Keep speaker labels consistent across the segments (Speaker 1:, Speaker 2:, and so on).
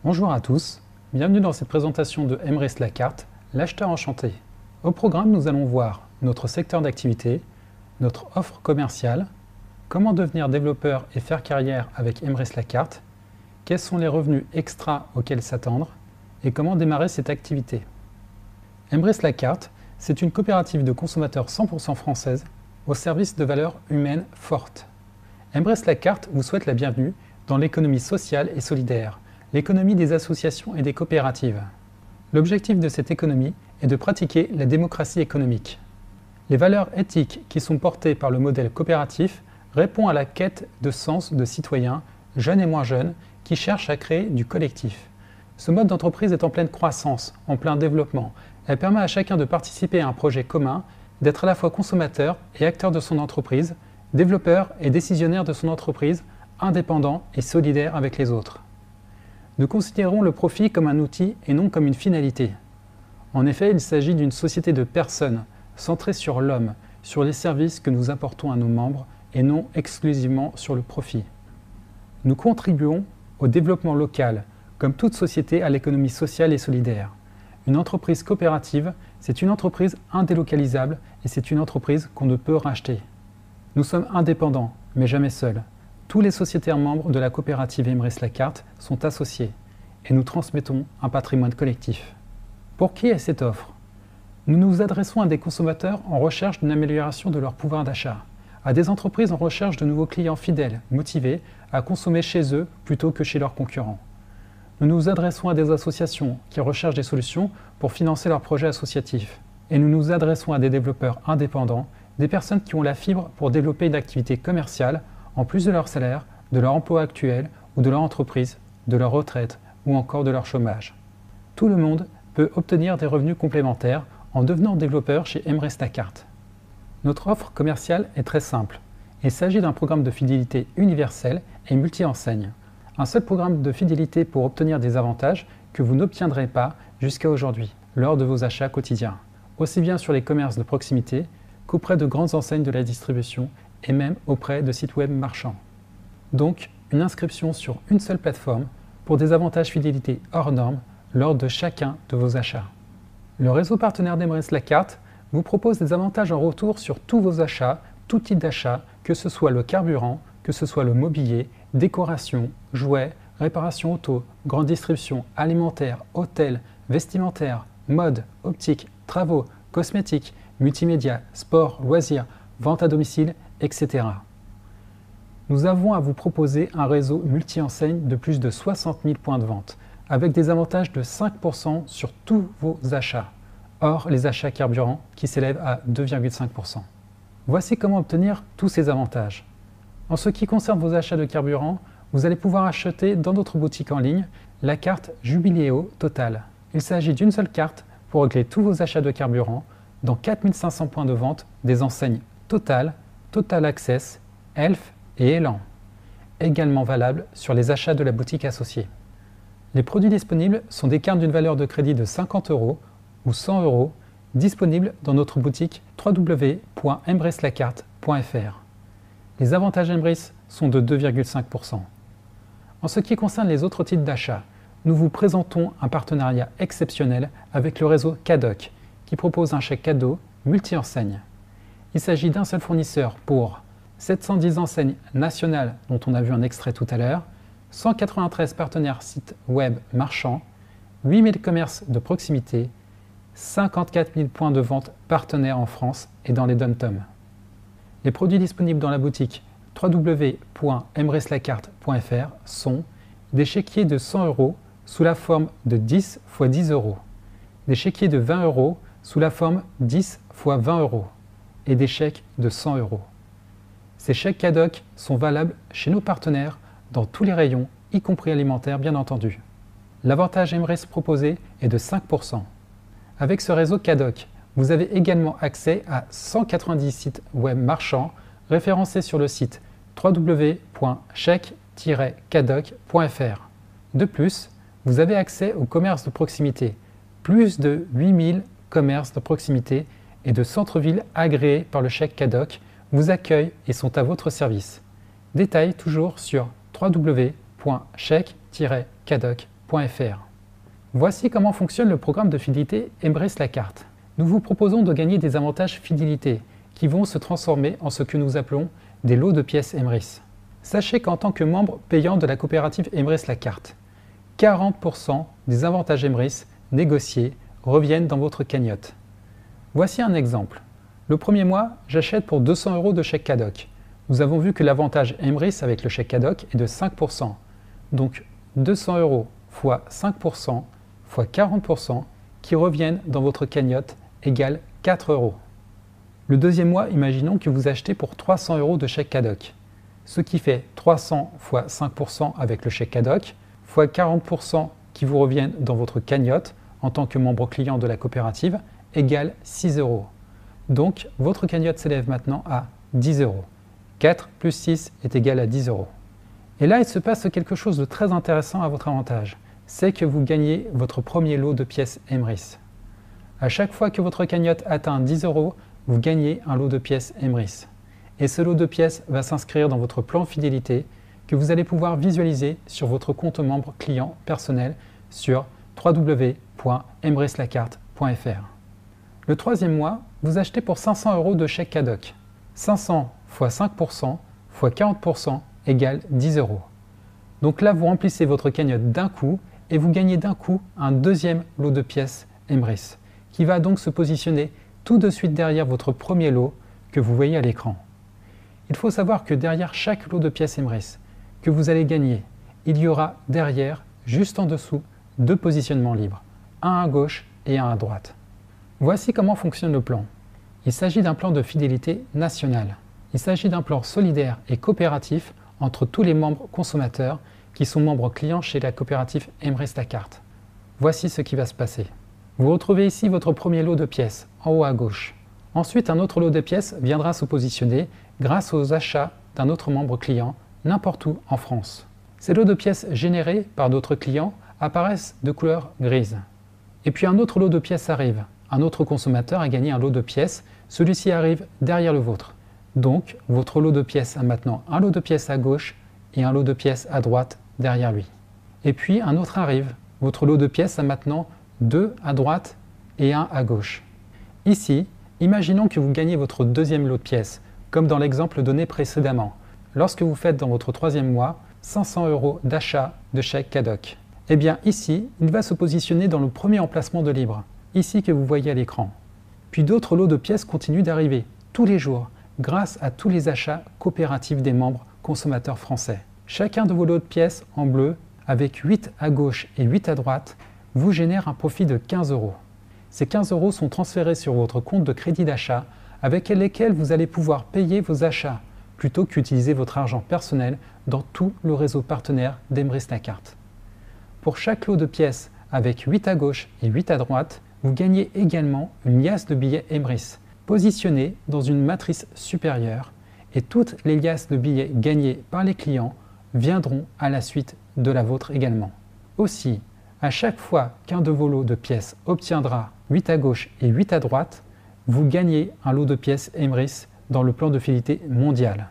Speaker 1: Bonjour à tous, bienvenue dans cette présentation de Embrace la carte, l'acheteur enchanté. Au programme, nous allons voir notre secteur d'activité, notre offre commerciale, comment devenir développeur et faire carrière avec Embrace la carte, quels sont les revenus extra auxquels s'attendre et comment démarrer cette activité. Embrace la carte, c'est une coopérative de consommateurs 100% française au service de valeurs humaines fortes. Embrace la carte vous souhaite la bienvenue dans l'économie sociale et solidaire, l'économie des associations et des coopératives. L'objectif de cette économie est de pratiquer la démocratie économique. Les valeurs éthiques qui sont portées par le modèle coopératif répondent à la quête de sens de citoyens, jeunes et moins jeunes, qui cherchent à créer du collectif. Ce mode d'entreprise est en pleine croissance, en plein développement. Elle permet à chacun de participer à un projet commun, d'être à la fois consommateur et acteur de son entreprise, développeur et décisionnaire de son entreprise, indépendant et solidaire avec les autres. Nous considérons le profit comme un outil et non comme une finalité. En effet, il s'agit d'une société de personnes, centrée sur l'homme, sur les services que nous apportons à nos membres et non exclusivement sur le profit. Nous contribuons au développement local, comme toute société à l'économie sociale et solidaire. Une entreprise coopérative, c'est une entreprise indélocalisable et c'est une entreprise qu'on ne peut racheter. Nous sommes indépendants, mais jamais seuls. Tous les sociétaires membres de la coopérative Embrace la carte sont associés et nous transmettons un patrimoine collectif. Pour qui est cette offre? Nous nous adressons à des consommateurs en recherche d'une amélioration de leur pouvoir d'achat, à des entreprises en recherche de nouveaux clients fidèles, motivés à consommer chez eux plutôt que chez leurs concurrents. Nous nous adressons à des associations qui recherchent des solutions pour financer leurs projets associatifs. Et nous nous adressons à des développeurs indépendants, des personnes qui ont la fibre pour développer une activité commerciale en plus de leur salaire, de leur emploi actuel ou de leur entreprise, de leur retraite ou encore de leur chômage. Tout le monde peut obtenir des revenus complémentaires en devenant développeur chez Embrace la carte. Notre offre commerciale est très simple. Il s'agit d'un programme de fidélité universel et multi-enseigne. Un seul programme de fidélité pour obtenir des avantages que vous n'obtiendrez pas jusqu'à aujourd'hui lors de vos achats quotidiens, aussi bien sur les commerces de proximité qu'auprès de grandes enseignes de la distribution et même auprès de sites web marchands. Donc, une inscription sur une seule plateforme pour des avantages fidélité hors normes lors de chacun de vos achats. Le réseau partenaire d'Embrace la carte vous propose des avantages en retour sur tous vos achats, tout type d'achat, que ce soit le carburant, que ce soit le mobilier, décoration, jouets, réparation auto, grande distribution, alimentaire, hôtel, vestimentaire, mode, optique, travaux, cosmétiques, multimédia, sport, loisirs, vente à domicile, etc. Nous avons à vous proposer un réseau multi-enseigne de plus de 60 000 points de vente, avec des avantages de 5% sur tous vos achats, hors les achats carburants qui s'élèvent à 2,5%. Voici comment obtenir tous ces avantages. En ce qui concerne vos achats de carburant, vous allez pouvoir acheter dans notre boutique en ligne la carte Jubiléo Total. Il s'agit d'une seule carte pour régler tous vos achats de carburant dans 4500 points de vente des enseignes Total, Total Access, Elf et Elan. Également valable sur les achats de la boutique associée. Les produits disponibles sont des cartes d'une valeur de crédit de 50 € ou 100 € disponibles dans notre boutique www.embracelacarte.fr. Les avantages Embrace sont de 2,5%. En ce qui concerne les autres types d'achat, nous vous présentons un partenariat exceptionnel avec le réseau Cadoc, qui propose un chèque cadeau multi-enseigne. Il s'agit d'un seul fournisseur pour 710 enseignes nationales dont on a vu un extrait tout à l'heure, 193 partenaires sites web marchands, 8000 commerces de proximité, 54 000 points de vente partenaires en France et dans les dom-toms. Les produits disponibles dans la boutique www.embracelacarte.fr sont des chéquiers de 100 € sous la forme de 10 x 10 €, des chéquiers de 20 € sous la forme 10 x 20 € et des chèques de 100 €. Ces chèques Cadoc sont valables chez nos partenaires dans tous les rayons, y compris alimentaires bien entendu. L'avantage Embrace proposé est de 5%. Avec ce réseau Cadoc, vous avez également accès à 190 sites web marchands référencés sur le site www.chèque-cadoc.fr. De plus, vous avez accès aux commerces de proximité, plus de 8000 commerces de proximité et de centres-villes agréés par le chèque Cadoc vous accueillent et sont à votre service. Détails toujours sur www.chèque-cadoc.fr. embrace-la-carte.fr. Voici comment fonctionne le programme de fidélité Embrace la carte. Nous vous proposons de gagner des avantages fidélité qui vont se transformer en ce que nous appelons des lots de pièces Embrace. Sachez qu'en tant que membre payant de la coopérative Embrace la carte, 40% des avantages Embrace négociés reviennent dans votre cagnotte. Voici un exemple. Le premier mois, j'achète pour 200 € de chèque CADOC. Nous avons vu que l'avantage Embrace avec le chèque CADOC est de 5%. Donc 200 € fois 5% fois 40% qui reviennent dans votre cagnotte égale 4 €. Le deuxième mois, imaginons que vous achetez pour 300 € de chèque CADOC. Ce qui fait 300 fois 5% avec le chèque CADOC fois 40% qui vous reviennent dans votre cagnotte en tant que membre client de la coopérative égale 6 €. Donc, votre cagnotte s'élève maintenant à 10 €. 4 plus 6 est égal à 10 €. Et là, il se passe quelque chose de très intéressant à votre avantage. C'est que vous gagnez votre premier lot de pièces Embrace. À chaque fois que votre cagnotte atteint 10 €, vous gagnez un lot de pièces Embrace. Et ce lot de pièces va s'inscrire dans votre plan fidélité que vous allez pouvoir visualiser sur votre compte membre client personnel sur www.embracelacarte.fr. Le troisième mois, vous achetez pour 500 € de chèque CADOC. 500 fois 5% fois 40% égale 10 €. Donc là, vous remplissez votre cagnotte d'un coup et vous gagnez d'un coup un deuxième lot de pièces Embrace qui va donc se positionner tout de suite derrière votre premier lot que vous voyez à l'écran. Il faut savoir que derrière chaque lot de pièces Embrace que vous allez gagner, il y aura derrière, juste en dessous, deux positionnements libres, un à gauche et un à droite. Voici comment fonctionne le plan. Il s'agit d'un plan de fidélité national. Il s'agit d'un plan solidaire et coopératif entre tous les membres consommateurs qui sont membres clients chez la coopérative Embrace la carte. Voici ce qui va se passer. Vous retrouvez ici votre premier lot de pièces, en haut à gauche. Ensuite, un autre lot de pièces viendra se positionner grâce aux achats d'un autre membre client, n'importe où en France. Ces lots de pièces générés par d'autres clients apparaissent de couleur grise. Et puis un autre lot de pièces arrive. Un autre consommateur a gagné un lot de pièces, celui-ci arrive derrière le vôtre. Donc, votre lot de pièces a maintenant un lot de pièces à gauche et un lot de pièces à droite derrière lui. Et puis un autre arrive. Votre lot de pièces a maintenant deux à droite et un à gauche. Ici, imaginons que vous gagnez votre deuxième lot de pièces, comme dans l'exemple donné précédemment, lorsque vous faites dans votre troisième mois 500 € d'achat de chèque CADOC. Eh bien ici, il va se positionner dans le premier emplacement de libre, ici que vous voyez à l'écran. Puis d'autres lots de pièces continuent d'arriver, tous les jours, grâce à tous les achats coopératifs des membres consommateurs français. Chacun de vos lots de pièces en bleu, avec 8 à gauche et 8 à droite, vous génère un profit de 15 €. Ces 15 € sont transférés sur votre compte de crédit d'achat avec lesquels vous allez pouvoir payer vos achats plutôt qu'utiliser votre argent personnel dans tout le réseau partenaire d'Embrace la carte. Pour chaque lot de pièces avec 8 à gauche et 8 à droite, vous gagnez également une liasse de billets Embrace positionnée dans une matrice supérieure et toutes les liasses de billets gagnés par les clients viendront à la suite de la vôtre également. Aussi, à chaque fois qu'un de vos lots de pièces obtiendra 8 à gauche et 8 à droite, vous gagnez un lot de pièces Embrace dans le plan de fidélité mondial.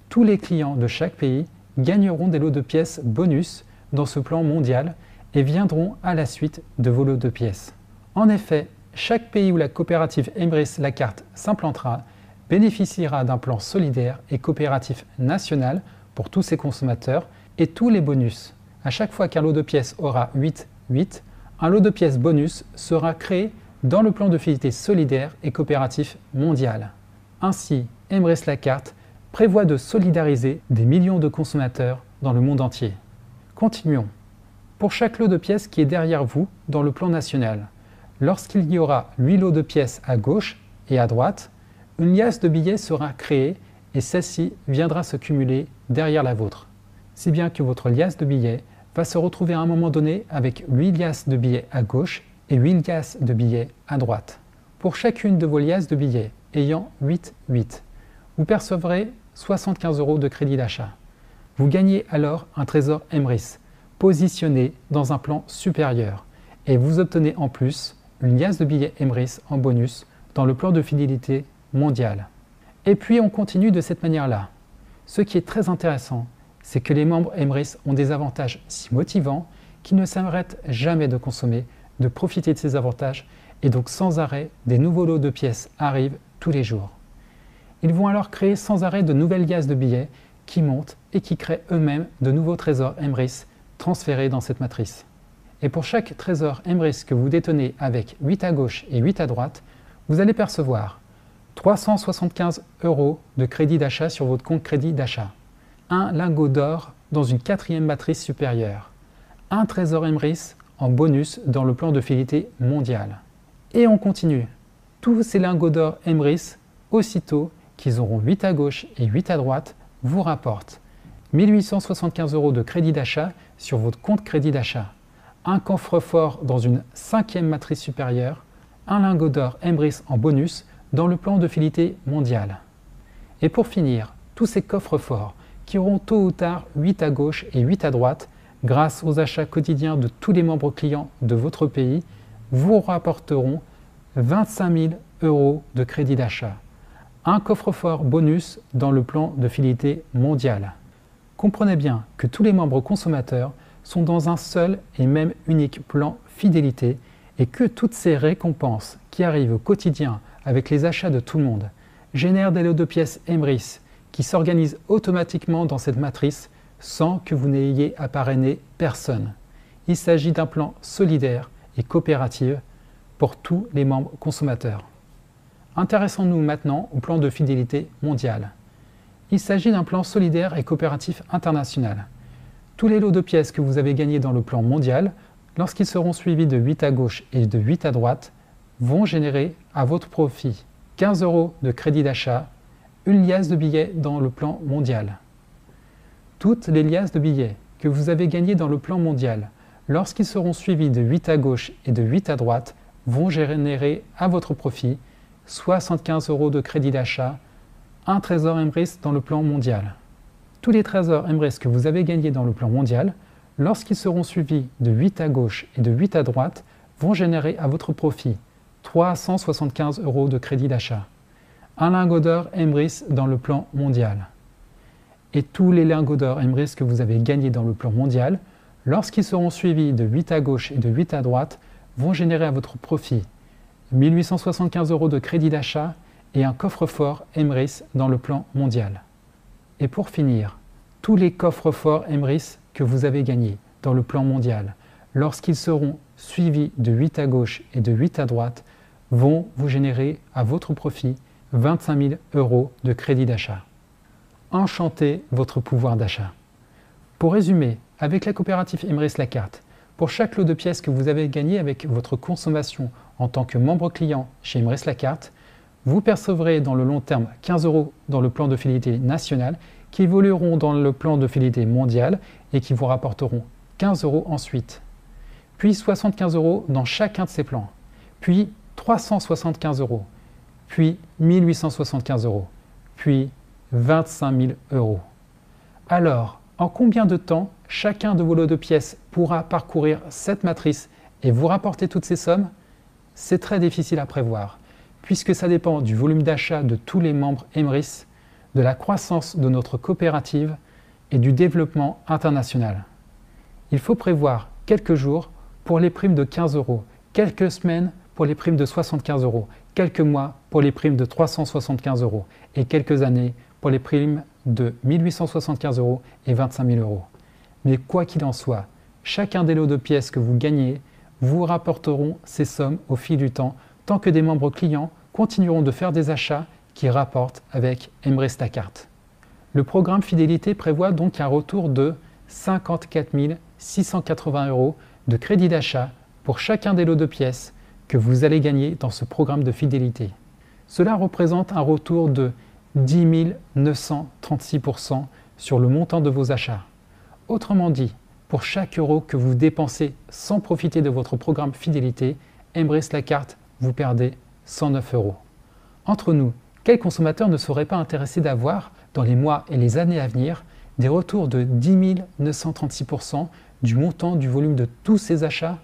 Speaker 1: Tous les clients de chaque pays gagneront des lots de pièces bonus dans ce plan mondial et viendront à la suite de vos lots de pièces. En effet, chaque pays où la coopérative Embrace la carte s'implantera bénéficiera d'un plan solidaire et coopératif national pour tous ses consommateurs et tous les bonus. À chaque fois qu'un lot de pièces aura 8, un lot de pièces bonus sera créé dans le plan de fidélité solidaire et coopératif mondial. Ainsi, Embrace la carte prévoit de solidariser des millions de consommateurs dans le monde entier. Continuons. Pour chaque lot de pièces qui est derrière vous dans le plan national, lorsqu'il y aura 8 lots de pièces à gauche et à droite, une liasse de billets sera créée et celle-ci viendra se cumuler derrière la vôtre. Si bien que votre liasse de billets va se retrouver à un moment donné avec 8 liasses de billets à gauche et 8 liasses de billets à droite. Pour chacune de vos liasses de billets ayant 8, vous percevrez 75 € de crédit d'achat. Vous gagnez alors un trésor Embrace positionné dans un plan supérieur et vous obtenez en plus une liasse de billets Embrace en bonus dans le plan de fidélité mondial. Et puis on continue de cette manière-là. Ce qui est très intéressant, c'est que les membres Embrace ont des avantages si motivants qui ne s'arrêtent jamais de consommer, de profiter de ces avantages, et donc sans arrêt, des nouveaux lots de pièces arrivent tous les jours. Ils vont alors créer sans arrêt de nouvelles liasses de billets qui montent et qui créent eux-mêmes de nouveaux trésors Emrys transférés dans cette matrice. Et pour chaque trésor Emrys que vous détenez avec 8 à gauche et 8 à droite, vous allez percevoir 375 € de crédit d'achat sur votre compte crédit d'achat, un lingot d'or dans une 4e matrice supérieure, un trésor Emrys en bonus dans le plan de fidélité mondial. Et on continue. Tous ces lingots d'or Emrys, aussitôt qu'ils auront 8 à gauche et 8 à droite, vous rapportent 1875 € de crédit d'achat sur votre compte crédit d'achat, un coffre-fort dans une 5e matrice supérieure, un lingot d'or Emrys en bonus dans le plan de fidélité mondial. Et pour finir, tous ces coffres-forts qui auront tôt ou tard 8 à gauche et 8 à droite, grâce aux achats quotidiens de tous les membres clients de votre pays, vous rapporteront 25 000 € de crédit d'achat, un coffre-fort bonus dans le plan de fidélité mondial. Comprenez bien que tous les membres consommateurs sont dans un seul et même unique plan fidélité et que toutes ces récompenses qui arrivent au quotidien avec les achats de tout le monde génèrent des lots de pièces Emrys qui s'organisent automatiquement dans cette matrice sans que vous n'ayez à parrainer personne. Il s'agit d'un plan solidaire et coopératif pour tous les membres consommateurs. Intéressons-nous maintenant au plan de fidélité mondial. Il s'agit d'un plan solidaire et coopératif international. Tous les lots de pièces que vous avez gagnés dans le plan mondial, lorsqu'ils seront suivis de 8 à gauche et de 8 à droite, vont générer à votre profit 15 € de crédit d'achat, une liasse de billets dans le plan mondial. Toutes les liasses de billets que vous avez gagnées dans le plan mondial, lorsqu'ils seront suivis de 8 à gauche et de 8 à droite, vont générer à votre profit 75 € de crédit d'achat, un trésor Emrys dans le plan mondial. Tous les trésors Emrys que vous avez gagnés dans le plan mondial, lorsqu'ils seront suivis de 8 à gauche et de 8 à droite, vont générer à votre profit 375 € de crédit d'achat, un lingot d'or Emrys dans le plan mondial. Et tous les lingots d'or Emrys que vous avez gagnés dans le plan mondial, lorsqu'ils seront suivis de 8 à gauche et de 8 à droite, vont générer à votre profit 1875 € de crédit d'achat et un coffre-fort Emrys dans le plan mondial. Et pour finir, tous les coffres-forts Emrys que vous avez gagnés dans le plan mondial, lorsqu'ils seront suivis de 8 à gauche et de 8 à droite, vont vous générer à votre profit 25 000 € de crédit d'achat. Enchantez votre pouvoir d'achat. Pour résumer, avec la coopérative Emrys La Carte, pour chaque lot de pièces que vous avez gagné avec votre consommation en tant que membre client chez Emrys La Carte, vous percevrez dans le long terme 15 € dans le plan de fidélité national qui évolueront dans le plan de fidélité mondial et qui vous rapporteront 15 € ensuite, puis 75 € dans chacun de ces plans, puis 375 €, puis 1875 €, puis 25 000 €. Alors, en combien de temps chacun de vos lots de pièces pourra parcourir cette matrice et vous rapporter toutes ces sommes? C'est très difficile à prévoir, puisque ça dépend du volume d'achat de tous les membres Emrys, de la croissance de notre coopérative et du développement international. Il faut prévoir quelques jours pour les primes de 15 €, quelques semaines pour les primes de 75 €, quelques mois pour les primes de 375 € et quelques années pour les primes de 1875 € et 25 000 €. Mais quoi qu'il en soit, chacun des lots de pièces que vous gagnez vous rapporteront ces sommes au fil du temps tant que des membres clients continueront de faire des achats qui rapportent avec Emrys La Carte. Le programme fidélité prévoit donc un retour de 54 680 € de crédit d'achat pour chacun des lots de pièces que vous allez gagner dans ce programme de fidélité. Cela représente un retour de 10 936 % sur le montant de vos achats. Autrement dit, pour chaque euro que vous dépensez sans profiter de votre programme fidélité, Emrys La Carte, vous perdez 109 €. Entre nous, quel consommateur ne serait pas intéressé d'avoir, dans les mois et les années à venir, des retours de 10 936 % du montant du volume de tous ces achats?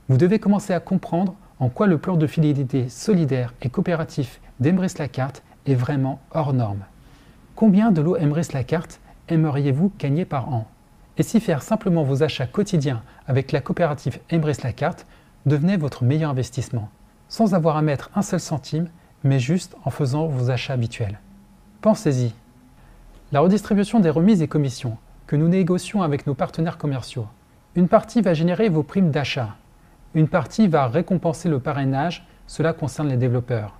Speaker 1: Vous devez commencer à comprendre en quoi le plan de fidélité solidaire et coopératif d'Emrys La Carte est vraiment hors norme. Combien de lots Emrys La Carte aimeriez-vous gagner par an? Et si faire simplement vos achats quotidiens avec la coopérative Embrace la carte devenait votre meilleur investissement, sans avoir à mettre un seul centime, mais juste en faisant vos achats habituels. Pensez-y. La redistribution des remises et commissions que nous négocions avec nos partenaires commerciaux. Une partie va générer vos primes d'achat. Une partie va récompenser le parrainage, cela concerne les développeurs.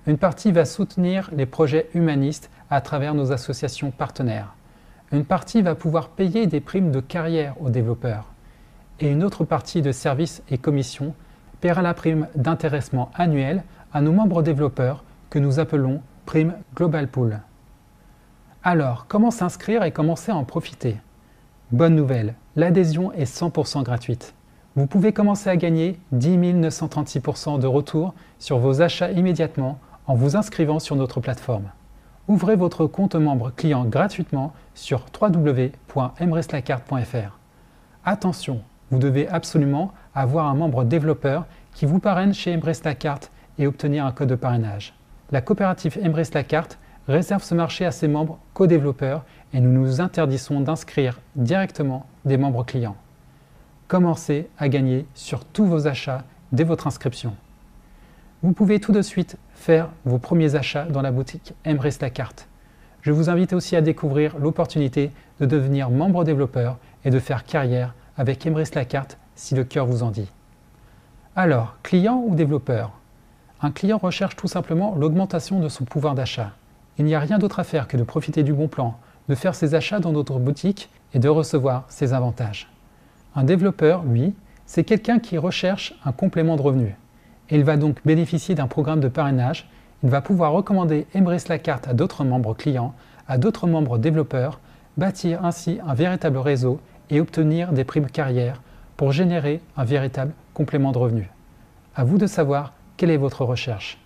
Speaker 1: Une partie va soutenir les projets humanistes à travers nos associations partenaires. Une partie va pouvoir payer des primes de carrière aux développeurs. Et une autre partie de services et commissions paiera la prime d'intéressement annuel à nos membres développeurs que nous appelons prime Global Pool. Alors, comment s'inscrire et commencer à en profiter? Bonne nouvelle, l'adhésion est 100% gratuite. Vous pouvez commencer à gagner 10 936% de retour sur vos achats immédiatement en vous inscrivant sur notre plateforme. Ouvrez votre compte membre client gratuitement sur www.embracelacarte.fr. Attention, vous devez absolument avoir un membre développeur qui vous parraine chez Embrace la carte et obtenir un code de parrainage. La coopérative Embrace la carte réserve ce marché à ses membres co-développeurs et nous nous interdisons d'inscrire directement des membres clients. Commencez à gagner sur tous vos achats dès votre inscription. Vous pouvez tout de suite faire vos premiers achats dans la boutique Embrace la carte. Je vous invite aussi à découvrir l'opportunité de devenir membre développeur et de faire carrière avec Embrace la carte si le cœur vous en dit. Alors, client ou développeur? Un client recherche tout simplement l'augmentation de son pouvoir d'achat. Il n'y a rien d'autre à faire que de profiter du bon plan, de faire ses achats dans notre boutique et de recevoir ses avantages. Un développeur, lui, c'est quelqu'un qui recherche un complément de revenus. Et il va donc bénéficier d'un programme de parrainage. Il va pouvoir recommander Embrace la carte à d'autres membres clients, à d'autres membres développeurs, bâtir ainsi un véritable réseau et obtenir des primes carrière pour générer un véritable complément de revenus. À vous de savoir quelle est votre recherche.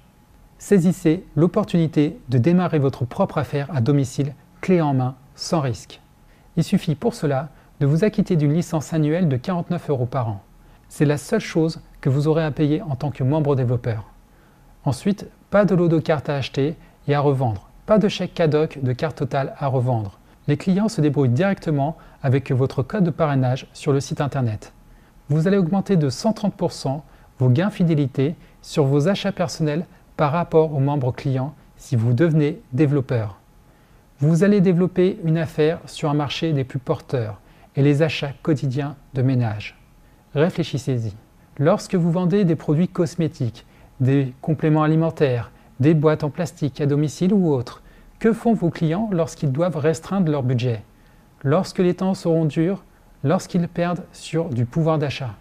Speaker 1: Saisissez l'opportunité de démarrer votre propre affaire à domicile, clé en main, sans risque. Il suffit pour cela de vous acquitter d'une licence annuelle de 49 € par an. C'est la seule chose que vous aurez à payer en tant que membre développeur. Ensuite, pas de lot de cartes à acheter et à revendre, pas de chèque cadoc de carte totale à revendre. Les clients se débrouillent directement avec votre code de parrainage sur le site internet. Vous allez augmenter de 130% vos gains fidélité sur vos achats personnels par rapport aux membres clients si vous devenez développeur. Vous allez développer une affaire sur un marché des plus porteurs et les achats quotidiens de ménage. Réfléchissez-y. Lorsque vous vendez des produits cosmétiques, des compléments alimentaires, des boîtes en plastique à domicile ou autres, que font vos clients lorsqu'ils doivent restreindre leur budget? Lorsque les temps seront durs, lorsqu'ils perdent sur du pouvoir d'achat?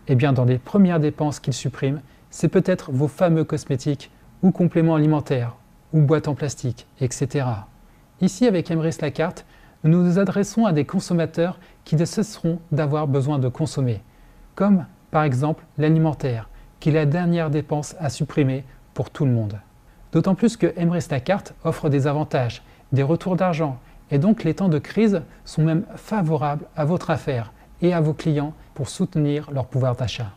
Speaker 1: Eh bien, dans les premières dépenses qu'ils suppriment, c'est peut-être vos fameux cosmétiques ou compléments alimentaires ou boîtes en plastique, etc. Ici, avec Embrace la carte, nous nous adressons à des consommateurs qui ne cesseront d'avoir besoin de consommer, comme par exemple l'alimentaire, qui est la dernière dépense à supprimer pour tout le monde. D'autant plus que Embrace la carte offre des avantages, des retours d'argent, et donc les temps de crise sont même favorables à votre affaire et à vos clients pour soutenir leur pouvoir d'achat.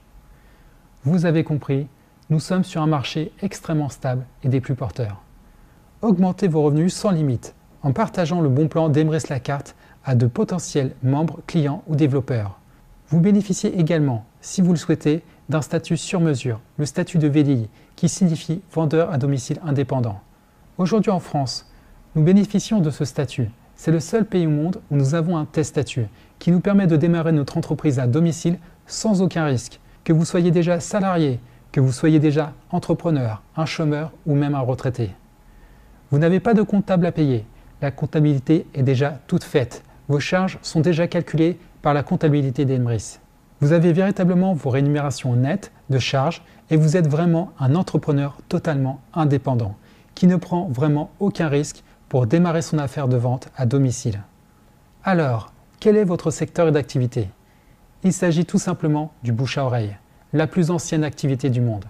Speaker 1: Vous avez compris, nous sommes sur un marché extrêmement stable et des plus porteurs. Augmentez vos revenus sans limite en partageant le bon plan d'Embrace la carte à de potentiels membres, clients ou développeurs. Vous bénéficiez également, si vous le souhaitez, d'un statut sur mesure, le statut de VDI, qui signifie vendeur à domicile indépendant. Aujourd'hui en France, nous bénéficions de ce statut. C'est le seul pays au monde où nous avons un tel statut, qui nous permet de démarrer notre entreprise à domicile sans aucun risque, que vous soyez déjà salarié, que vous soyez déjà entrepreneur, un chômeur ou même un retraité. Vous n'avez pas de comptable à payer. La comptabilité est déjà toute faite. Vos charges sont déjà calculées par la comptabilité d'Embrace. Vous avez véritablement vos rémunérations nettes de charges et vous êtes vraiment un entrepreneur totalement indépendant qui ne prend vraiment aucun risque pour démarrer son affaire de vente à domicile. Alors, quel est votre secteur d'activité? Il s'agit tout simplement du bouche à oreille, la plus ancienne activité du monde.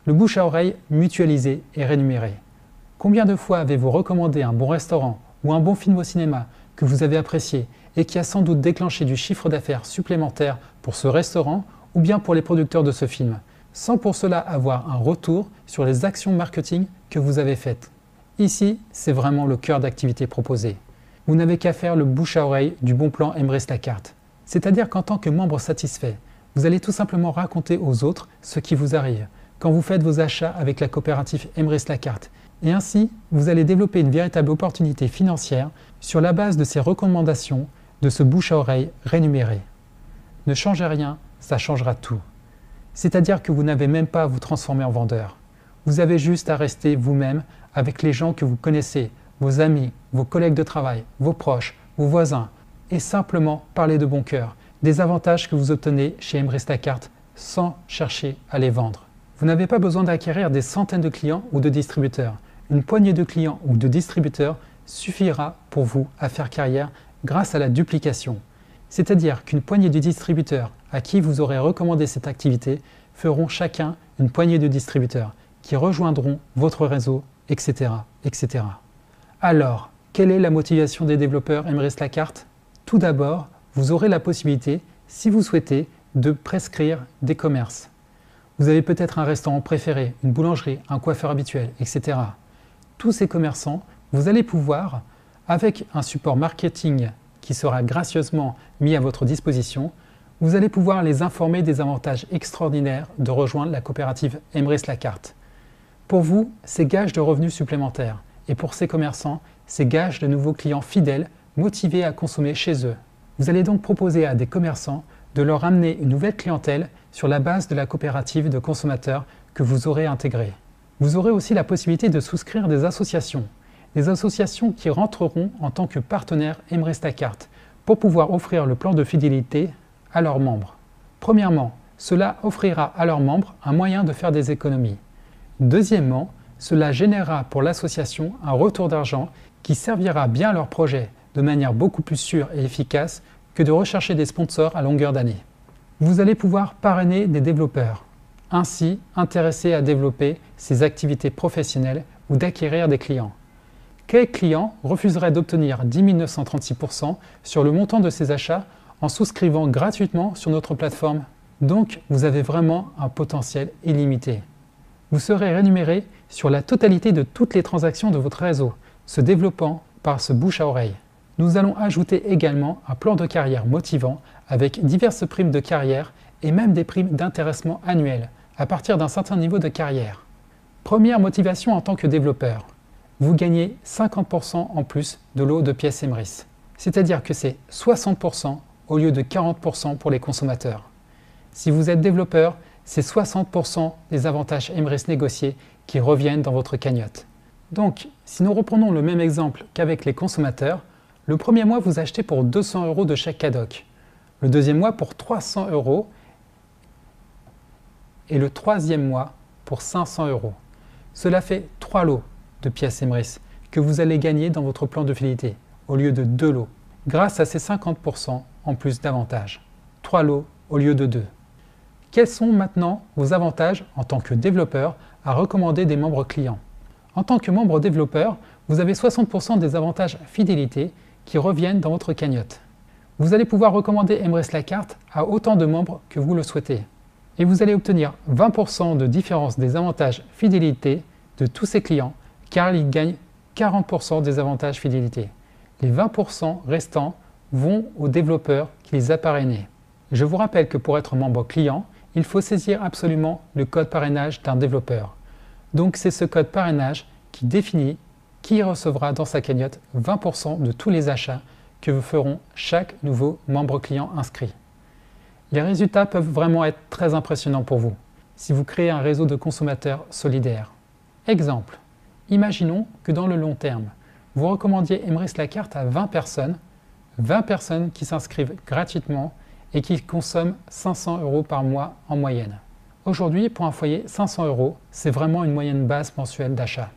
Speaker 1: Le bouche à oreille mutualisé et rémunéré. Combien de fois avez-vous recommandé un bon restaurant ou un bon film au cinéma que vous avez apprécié et qui a sans doute déclenché du chiffre d'affaires supplémentaire pour ce restaurant ou bien pour les producteurs de ce film, sans pour cela avoir un retour sur les actions marketing que vous avez faites? Ici, c'est vraiment le cœur d'activité proposé. vous n'avez qu'à faire le bouche à oreille du bon plan Embrace la carte. C'est-à-dire qu'en tant que membre satisfait, vous allez tout simplement raconter aux autres ce qui vous arrive quand vous faites vos achats avec la coopérative Embrace la carte. Et ainsi, vous allez développer une véritable opportunité financière sur la base de ces recommandations, de ce bouche à oreille rémunéré. Ne changez rien, ça changera tout. C'est-à-dire que vous n'avez même pas à vous transformer en vendeur. Vous avez juste à rester vous-même avec les gens que vous connaissez, vos amis, vos collègues de travail, vos proches, vos voisins, et simplement parler de bon cœur des avantages que vous obtenez chez Embrace la carte sans chercher à les vendre. Vous n'avez pas besoin d'acquérir des centaines de clients ou de distributeurs. Une poignée de clients ou de distributeurs suffira pour vous à faire carrière grâce à la duplication. C'est-à-dire qu'une poignée de distributeurs à qui vous aurez recommandé cette activité feront chacun une poignée de distributeurs qui rejoindront votre réseau, etc. etc. Alors, quelle est la motivation des développeurs Embrace la carte? Tout d'abord, vous aurez la possibilité, si vous souhaitez, de prescrire des commerces. Vous avez peut-être un restaurant préféré, une boulangerie, un coiffeur habituel, etc. Tous ces commerçants, vous allez pouvoir, avec un support marketing qui sera gracieusement mis à votre disposition, vous allez pouvoir les informer des avantages extraordinaires de rejoindre la coopérative Embrace la carte. Pour vous, c'est gage de revenus supplémentaires. Et pour ces commerçants, c'est gage de nouveaux clients fidèles, motivés à consommer chez eux. Vous allez donc proposer à des commerçants de leur amener une nouvelle clientèle sur la base de la coopérative de consommateurs que vous aurez intégrée. Vous aurez aussi la possibilité de souscrire des associations qui rentreront en tant que partenaires Embrace la carte pour pouvoir offrir le plan de fidélité à leurs membres. Premièrement, cela offrira à leurs membres un moyen de faire des économies. Deuxièmement, cela générera pour l'association un retour d'argent qui servira bien à leur projet de manière beaucoup plus sûre et efficace que de rechercher des sponsors à longueur d'année. Vous allez pouvoir parrainer des développeurs, ainsi intéressés à développer ces activités professionnelles ou d'acquérir des clients. Quel client refuserait d'obtenir 10 936% sur le montant de ses achats en souscrivant gratuitement sur notre plateforme? Donc, vous avez vraiment un potentiel illimité. Vous serez rémunéré sur la totalité de toutes les transactions de votre réseau, se développant par ce bouche à oreille. Nous allons ajouter également un plan de carrière motivant avec diverses primes de carrière et même des primes d'intéressement annuelles à partir d'un certain niveau de carrière. Première motivation en tant que développeur, vous gagnez 50% en plus de lot de pièces Embrace. C'est-à-dire que c'est 60% au lieu de 40% pour les consommateurs. Si vous êtes développeur, c'est 60% des avantages Embrace négociés qui reviennent dans votre cagnotte. Donc, si nous reprenons le même exemple qu'avec les consommateurs, le premier mois, vous achetez pour 200 € de chèque cadoc, le deuxième mois pour 300 € et le troisième mois pour 500 €. Cela fait 3 lots de pièces Embrace que vous allez gagner dans votre plan de fidélité au lieu de 2 lots, grâce à ces 50% en plus d'avantages. 3 lots au lieu de 2. Quels sont maintenant vos avantages en tant que développeur à recommander des membres clients? En tant que membre développeur, vous avez 60% des avantages fidélité qui reviennent dans votre cagnotte. Vous allez pouvoir recommander Embrace la carte à autant de membres que vous le souhaitez. Et vous allez obtenir 20% de différence des avantages fidélité de tous ces clients car ils gagnent 40% des avantages fidélité. Les 20% restants vont aux développeurs qui les a parrainés. Je vous rappelle que pour être membre client, il faut saisir absolument le code parrainage d'un développeur. Donc c'est ce code parrainage qui définit qui recevra dans sa cagnotte 20% de tous les achats que vous feront chaque nouveau membre client inscrit. Les résultats peuvent vraiment être très impressionnants pour vous si vous créez un réseau de consommateurs solidaires. Exemple, imaginons que dans le long terme, vous recommandiez Embrace la carte à 20 personnes qui s'inscrivent gratuitement et qui consomment 500 € par mois en moyenne. Aujourd'hui, pour un foyer, 500 €, c'est vraiment une moyenne basse mensuelle d'achat.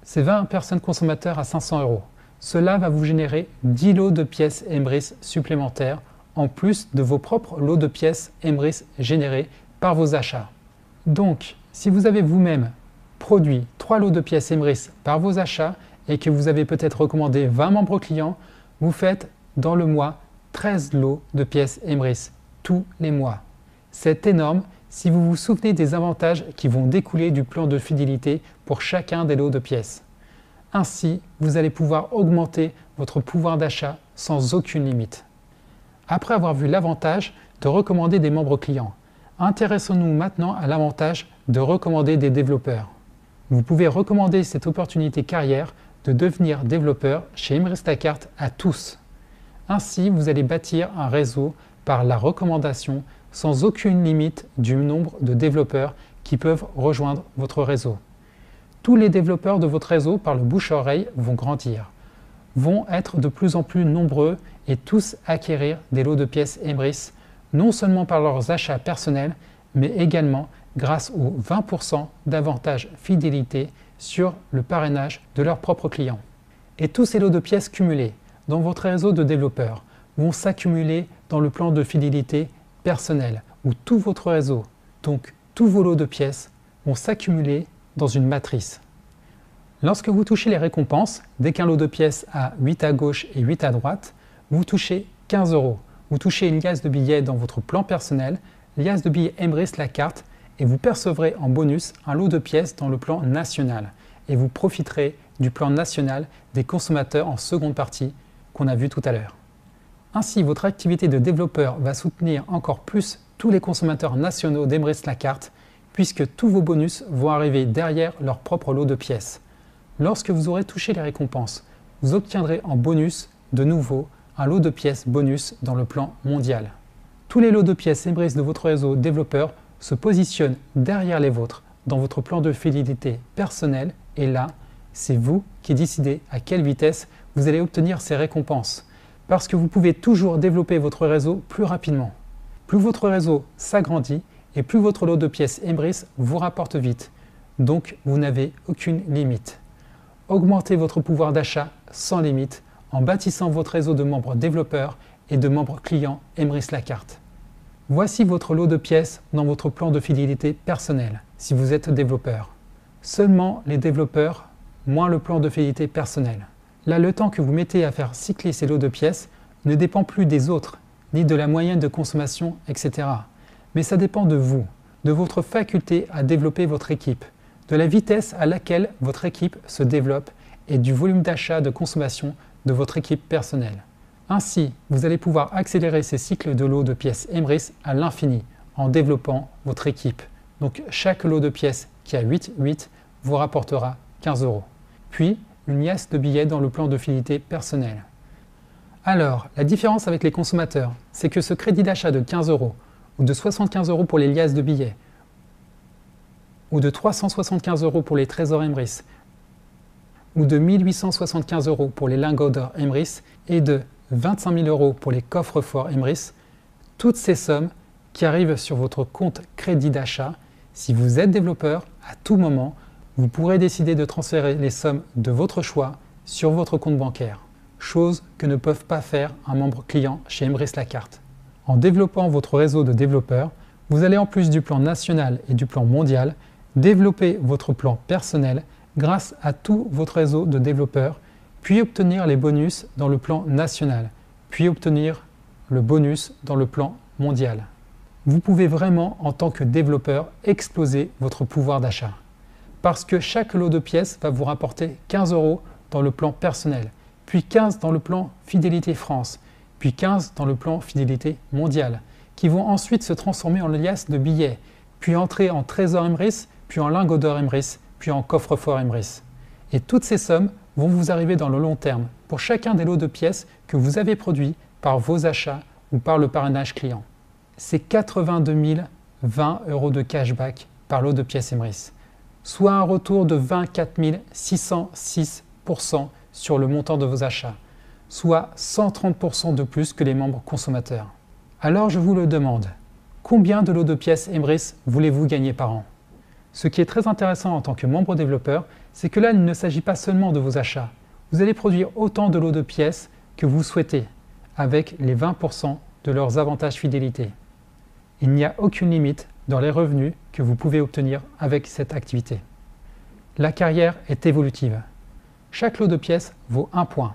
Speaker 1: Ces 20 personnes consommateurs à 500 €. Cela va vous générer 10 lots de pièces Embrace supplémentaires en plus de vos propres lots de pièces Embrace générés par vos achats. Donc, si vous avez vous-même produit 3 lots de pièces Embrace par vos achats et que vous avez peut-être recommandé 20 membres clients, vous faites dans le mois 13 lots de pièces Embrace tous les mois. C'est énorme si vous vous souvenez des avantages qui vont découler du plan de fidélité pour chacun des lots de pièces. Ainsi, vous allez pouvoir augmenter votre pouvoir d'achat sans aucune limite. Après avoir vu l'avantage de recommander des membres clients, intéressons-nous maintenant à l'avantage de recommander des développeurs. Vous pouvez recommander cette opportunité carrière de devenir développeur chez Emrys Lacarte à tous. Ainsi, vous allez bâtir un réseau par la recommandation sans aucune limite du nombre de développeurs qui peuvent rejoindre votre réseau. Tous les développeurs de votre réseau par le bouche-à-oreille vont grandir, vont être de plus en plus nombreux et tous acquérir des lots de pièces Emrys, non seulement par leurs achats personnels, mais également grâce aux 20% d'avantages fidélité sur le parrainage de leurs propres clients. Et tous ces lots de pièces cumulés dans votre réseau de développeurs vont s'accumuler dans le plan de fidélité personnel, où tout votre réseau, donc tous vos lots de pièces, vont s'accumuler dans une matrice. Lorsque vous touchez les récompenses, dès qu'un lot de pièces a 8 à gauche et 8 à droite, vous touchez 15 €. Vous touchez une liasse de billets dans votre plan personnel, liasse de billets Emrys Lacarte, et vous percevrez en bonus un lot de pièces dans le plan national. Et vous profiterez du plan national des consommateurs en seconde partie qu'on a vu tout à l'heure. Ainsi, votre activité de développeur va soutenir encore plus tous les consommateurs nationaux d'Emrys Lacarte, puisque tous vos bonus vont arriver derrière leur propre lot de pièces. Lorsque vous aurez touché les récompenses, vous obtiendrez en bonus, de nouveau, un lot de pièces bonus dans le plan mondial. Tous les lots de pièces Emrys de votre réseau développeur se positionnent derrière les vôtres dans votre plan de fidélité personnel, et là, c'est vous qui décidez à quelle vitesse vous allez obtenir ces récompenses, parce que vous pouvez toujours développer votre réseau plus rapidement. Plus votre réseau s'agrandit et plus votre lot de pièces Emrys vous rapporte vite, donc vous n'avez aucune limite. Augmentez votre pouvoir d'achat sans limite en bâtissant votre réseau de membres développeurs et de membres clients Emrys Lacarte. Voici votre lot de pièces dans votre plan de fidélité personnel, si vous êtes développeur. Seulement les développeurs, moins le plan de fidélité personnel. Là, le temps que vous mettez à faire cycler ces lots de pièces ne dépend plus des autres, ni de la moyenne de consommation, etc. Mais ça dépend de vous, de votre faculté à développer votre équipe, de la vitesse à laquelle votre équipe se développe et du volume d'achat de consommation de votre équipe personnelle. Ainsi, vous allez pouvoir accélérer ces cycles de lots de pièces Emrys à l'infini en développant votre équipe. Donc chaque lot de pièces qui a 8 vous rapportera 15 €. Puis, une liasse de billets dans le plan de fidélité personnel. Alors, la différence avec les consommateurs, c'est que ce crédit d'achat de 15 € ou de 75 € pour les liasses de billets ou de 375 € pour les trésors Emrys ou de 1875 € pour les lingots d'or Emrys et de 25 000 € pour les coffres forts Emrys, toutes ces sommes qui arrivent sur votre compte crédit d'achat, si vous êtes développeur, à tout moment, vous pourrez décider de transférer les sommes de votre choix sur votre compte bancaire, chose que ne peuvent pas faire un membre client chez Emrys Lacarte. En développant votre réseau de développeurs, vous allez en plus du plan national et du plan mondial, développer votre plan personnel grâce à tout votre réseau de développeurs, puis obtenir les bonus dans le plan national, puis obtenir le bonus dans le plan mondial. Vous pouvez vraiment, en tant que développeur, exploser votre pouvoir d'achat. Parce que chaque lot de pièces va vous rapporter 15 € dans le plan personnel, puis 15 dans le plan Fidélité France, puis 15 dans le plan Fidélité mondiale, qui vont ensuite se transformer en liasse de billets, puis entrer en trésor Emrys, puis en lingots d'or Emrys, puis en coffre-fort Emrys. Et toutes ces sommes vont vous arriver dans le long terme pour chacun des lots de pièces que vous avez produits par vos achats ou par le parrainage client. C'est 82 020 € de cashback par lot de pièces Emrys, soit un retour de 24 606% sur le montant de vos achats, soit 130% de plus que les membres consommateurs. Alors je vous le demande, combien de lots de pièces Emrys voulez-vous gagner par an? Ce qui est très intéressant en tant que membre développeur, c'est que là, il ne s'agit pas seulement de vos achats. Vous allez produire autant de lots de pièces que vous souhaitez, avec les 20% de leurs avantages fidélité. Il n'y a aucune limite dans les revenus que vous pouvez obtenir avec cette activité. La carrière est évolutive. Chaque lot de pièces vaut 1 point.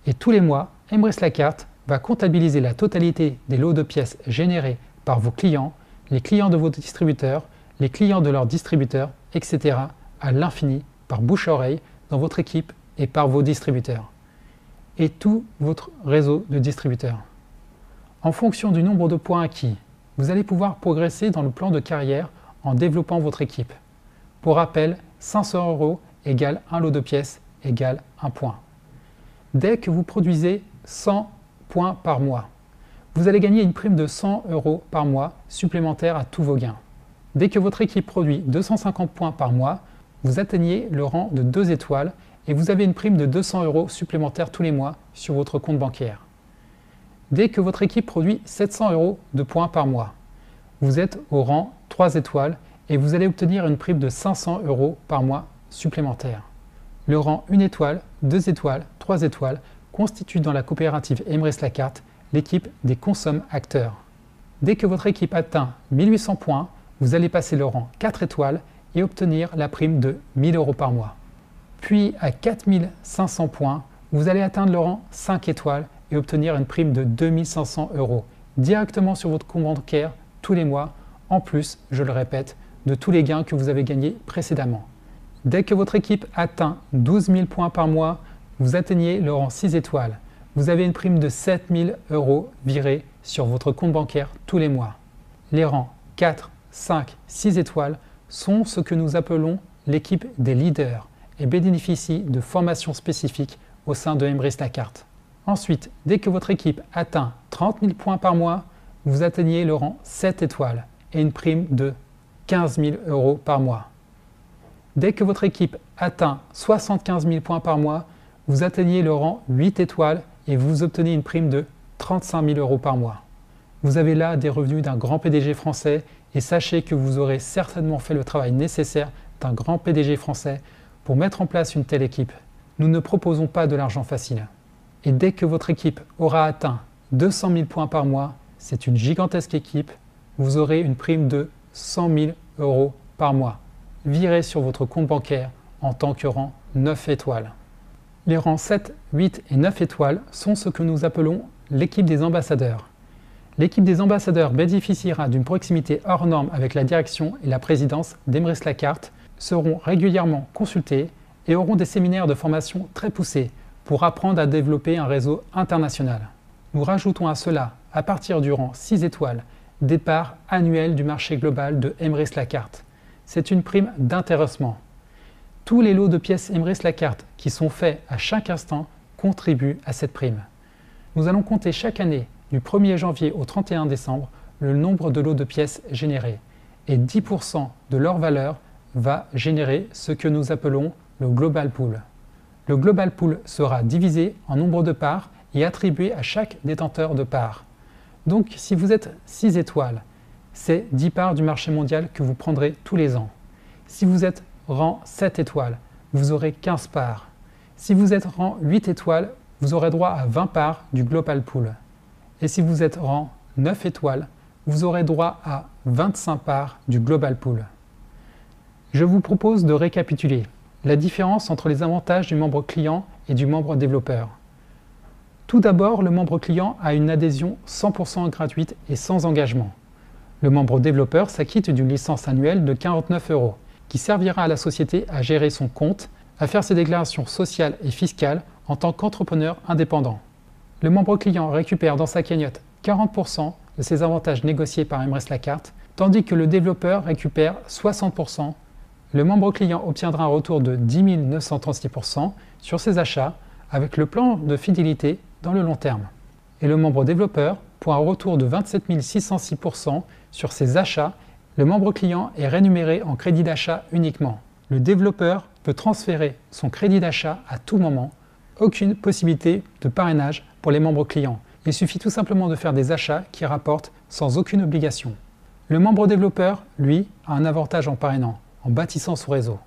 Speaker 1: Et tous les mois, Emrys Lacarte va comptabiliser la totalité des lots de pièces générés par vos clients, les clients de vos distributeurs, les clients de leurs distributeurs, etc. à l'infini, par bouche à oreille, dans votre équipe et par vos distributeurs. et tout votre réseau de distributeurs. En fonction du nombre de points acquis, vous allez pouvoir progresser dans le plan de carrière en développant votre équipe. Pour rappel, 500 € égale un lot de pièces égale 1 point. Dès que vous produisez 100 points par mois, vous allez gagner une prime de 100 € par mois supplémentaire à tous vos gains. Dès que votre équipe produit 250 points par mois, vous atteignez le rang de 2 étoiles et vous avez une prime de 200 € supplémentaires tous les mois sur votre compte bancaire. Dès que votre équipe produit 700 € de points par mois, vous êtes au rang 3 étoiles et vous allez obtenir une prime de 500 € par mois supplémentaire. Le rang 1 étoile, 2 étoiles, 3 étoiles constitue dans la coopérative Emmerich-Lacarte l'équipe des consomme-acteurs. Dès que votre équipe atteint 1800 points, vous allez passer le rang 4 étoiles et obtenir la prime de 1000 € par mois. Puis à 4500 points, vous allez atteindre le rang 5 étoiles et obtenir une prime de 2500 € directement sur votre compte bancaire tous les mois, en plus, je le répète, de tous les gains que vous avez gagnés précédemment. Dès que votre équipe atteint 12 000 points par mois, vous atteignez le rang 6 étoiles. Vous avez une prime de 7 000 € virée sur votre compte bancaire tous les mois. Les rangs 4, 5, 6 étoiles sont ce que nous appelons l'équipe des leaders et bénéficient de formations spécifiques au sein de Emmerich-Lacarte. Ensuite, dès que votre équipe atteint 30 000 points par mois, vous atteignez le rang 7 étoiles et une prime de 15 000 € par mois. Dès que votre équipe atteint 75 000 points par mois, vous atteignez le rang 8 étoiles et vous obtenez une prime de 35 000 € par mois. Vous avez là des revenus d'un grand PDG français et sachez que vous aurez certainement fait le travail nécessaire d'un grand PDG français pour mettre en place une telle équipe. Nous ne proposons pas de l'argent facile. Et dès que votre équipe aura atteint 200 000 points par mois, c'est une gigantesque équipe, vous aurez une prime de 100 000 € par mois, virée sur votre compte bancaire en tant que rang 9 étoiles. Les rangs 7, 8 et 9 étoiles sont ce que nous appelons l'équipe des ambassadeurs. L'équipe des ambassadeurs bénéficiera d'une proximité hors norme avec la direction et la présidence d'Emmerich-Lacarte, seront régulièrement consultés et auront des séminaires de formation très poussés pour apprendre à développer un réseau international. Nous rajoutons à cela, à partir du rang 6 étoiles, des parts annuelles du marché global de Emmerich-Lacarte. C'est une prime d'intéressement. Tous les lots de pièces Emmerich-Lacarte qui sont faits à chaque instant contribuent à cette prime. Nous allons compter chaque année, du 1er janvier au 31 décembre, le nombre de lots de pièces générés. Et 10% de leur valeur va générer ce que nous appelons le Global Pool. Le Global Pool sera divisé en nombre de parts et attribué à chaque détenteur de parts. Donc si vous êtes 6 étoiles, c'est 10 parts du marché mondial que vous prendrez tous les ans. Si vous êtes rang 7 étoiles, vous aurez 15 parts. Si vous êtes rang 8 étoiles, vous aurez droit à 20 parts du Global Pool. Et si vous êtes rang 9 étoiles, vous aurez droit à 25 parts du Global Pool. Je vous propose de récapituler la différence entre les avantages du membre client et du membre développeur. Tout d'abord, le membre client a une adhésion 100% gratuite et sans engagement. Le membre développeur s'acquitte d'une licence annuelle de 49 € qui servira à la société à gérer son compte, à faire ses déclarations sociales et fiscales en tant qu'entrepreneur indépendant. Le membre client récupère dans sa cagnotte 40% de ses avantages négociés par Emmerich-Lacarte, tandis que le développeur récupère 60%. Le membre client obtiendra un retour de 10 936% sur ses achats avec le plan de fidélité dans le long terme. Et le membre développeur, pour un retour de 27 606% sur ses achats, le membre client est rémunéré en crédit d'achat uniquement. Le développeur peut transférer son crédit d'achat à tout moment. Aucune possibilité de parrainage pour les membres clients. Il suffit tout simplement de faire des achats qui rapportent sans aucune obligation. Le membre développeur, lui, a un avantage en parrainant, en bâtissant son réseau.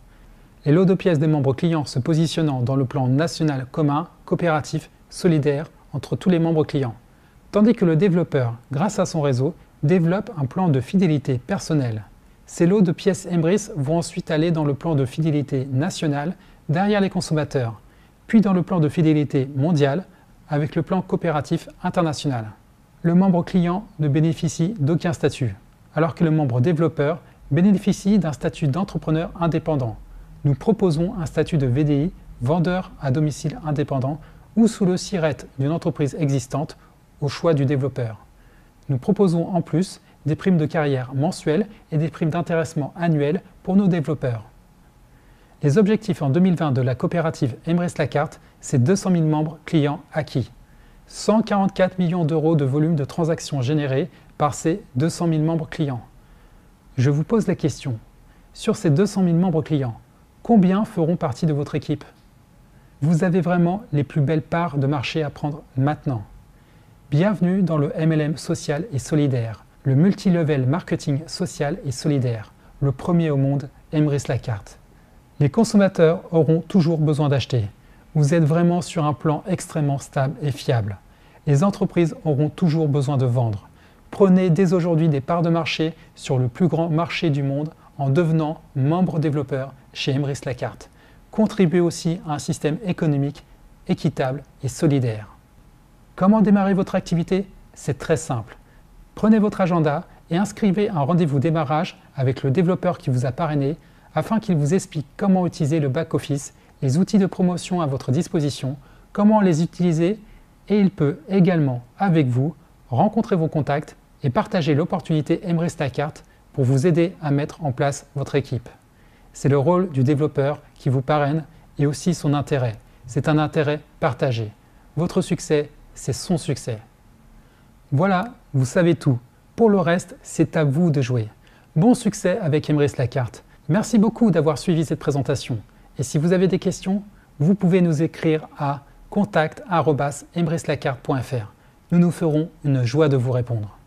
Speaker 1: Les lots de pièces des membres clients se positionnant dans le plan national commun, coopératif, solidaire entre tous les membres clients. Tandis que le développeur, grâce à son réseau, développe un plan de fidélité personnel. Ces lots de pièces Emmerich vont ensuite aller dans le plan de fidélité national derrière les consommateurs, puis dans le plan de fidélité mondial avec le plan coopératif international. Le membre client ne bénéficie d'aucun statut, alors que le membre développeur bénéficie d'un statut d'entrepreneur indépendant. Nous proposons un statut de VDI, vendeur à domicile indépendant, ou sous le SIRET d'une entreprise existante au choix du développeur. Nous proposons en plus des primes de carrière mensuelles et des primes d'intéressement annuelles pour nos développeurs. Les objectifs en 2020 de la coopérative Emrys-Lacarte, c'est 200 000 membres clients acquis, 144 millions d'euros de volume de transactions générées par ces 200 000 membres clients. Je vous pose la question, sur ces 200 000 membres clients, combien feront partie de votre équipe? Vous avez vraiment les plus belles parts de marché à prendre maintenant. Bienvenue dans le MLM social et solidaire, le multilevel marketing social et solidaire, le premier au monde, Emrys-Lacarte. Les consommateurs auront toujours besoin d'acheter. Vous êtes vraiment sur un plan extrêmement stable et fiable. Les entreprises auront toujours besoin de vendre. Prenez dès aujourd'hui des parts de marché sur le plus grand marché du monde en devenant membre développeur chez Emrys-Lacarte. Contribuez aussi à un système économique équitable et solidaire. Comment démarrer votre activité? C'est très simple. Prenez votre agenda et inscrivez un rendez-vous démarrage avec le développeur qui vous a parrainé afin qu'il vous explique comment utiliser le back-office, les outils de promotion à votre disposition, comment les utiliser, et il peut également, avec vous, rencontrer vos contacts et partager l'opportunité Emrys-Lacarte pour vous aider à mettre en place votre équipe. C'est le rôle du développeur qui vous parraine et aussi son intérêt. C'est un intérêt partagé. Votre succès, c'est son succès. Voilà, vous savez tout. Pour le reste, c'est à vous de jouer. Bon succès avec Emrys-Lacarte. Merci beaucoup d'avoir suivi cette présentation. Et si vous avez des questions, vous pouvez nous écrire à contact@emryslacarte.fr. Nous nous ferons une joie de vous répondre.